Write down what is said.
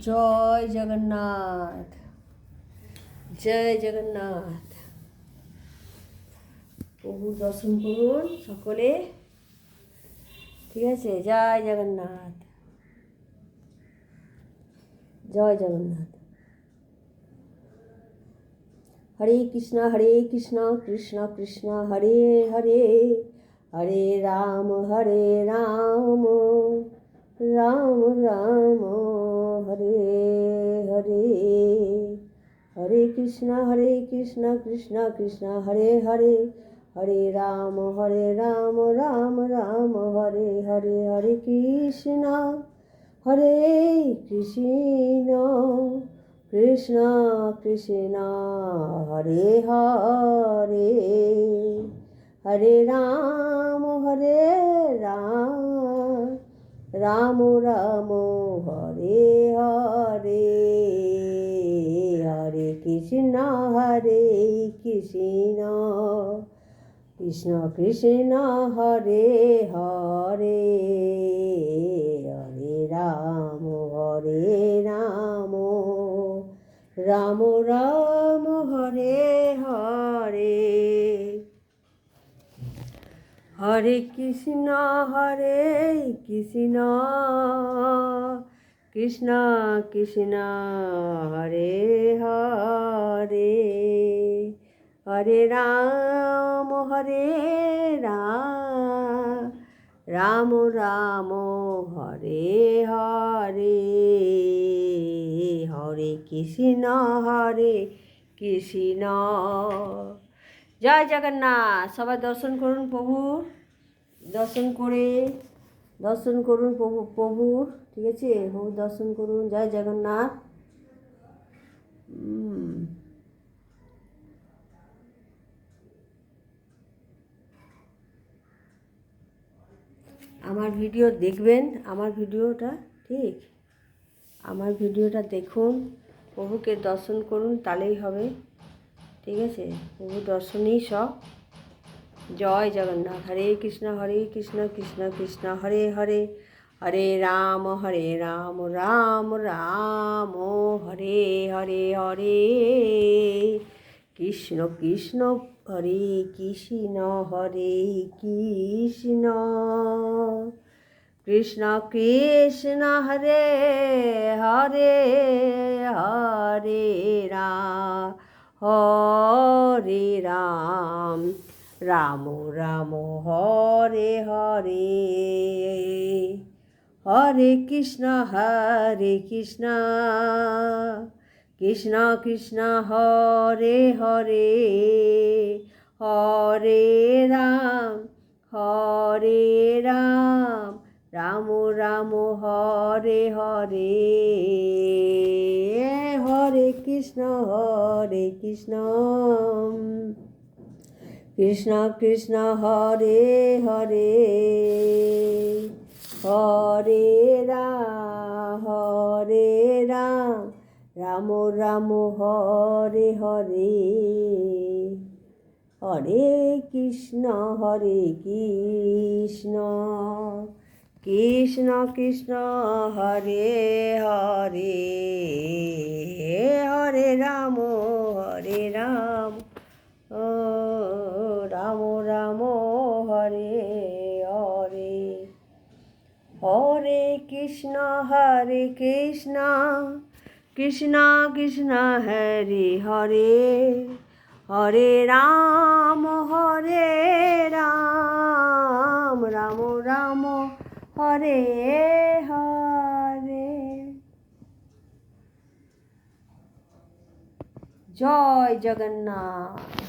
জয় জগন্নাথ, জয় জগন্নাথ। প্রভু দর্শন করুন সকলে, ঠিক আছে? জয় জগন্নাথ, জয় জগন্নাথ। হরে কৃষ্ণ কৃষ্ণ কৃষ্ণ হরে হরে, হরে রাম রাম রাম হরে হরে। হরে কৃষ্ণ কৃষ্ণ কৃষ্ণ হরে হরে, হরে রাম রাম রাম হরে হরে। হরে কৃষ্ণ কৃষ্ণ কৃষ্ণ হরে হরে, হরে রাম রাম রাম হরে হরে। হরে কৃষ্ণ কৃষ্ণ কৃষ্ণ হরে হরে, হরে রাম রাম রাম হরে হরে। হরে কৃষ্ণ কৃষ্ণ কৃষ্ণ হরে হরে, হরে রাম রাম রাম হরে হরে। হরে কৃষ্ণ কৃষ্ণ। জয় জগন্নাথ। সবাই দর্শন করুন প্রভুর, দর্শন করুন প্রভুর, ঠিক আছে? প্রভু দর্শন করুন। জয় জগন্নাথ। আমার ভিডিও দেখবেন, আমার ভিডিওটা, ঠিক? আমার ভিডিওটা দেখুন, প্রভুকে দর্শন করুন, তাহলেই হবে, ঠিক আছে? প্রভু দর্শনই সব। জয় জগন্নাথ। হরে কৃষ্ণ কৃষ্ণ কৃষ্ণ হরে হরে, হরে রাম রাম রাম হরে হরে। হরে কৃষ্ণ কৃষ্ণ হরে কৃষ্ণ কৃষ্ণ কৃষ্ণ হরে হরে, হরে রাম রাম রাম হরে হরে। হরে কৃষ্ণ কৃষ্ণ কৃষ্ণ হরে হরে, হরে রাম রাম রাম হরে হরে। হরে কৃষ্ণ কৃষ্ণ কৃষ্ণ হরে হরে, হরে রাম রাম রাম হরে হরে। হরে কৃষ্ণ কৃষ্ণ কৃষ্ণ হরে হরে, হরে রাম রাম রাম হরে হরে। হরে কৃষ্ণ কৃষ্ণ কৃষ্ণ হরে হরে, হরে রাম রাম রাম হরে হরে। জয় জগন্নাথ।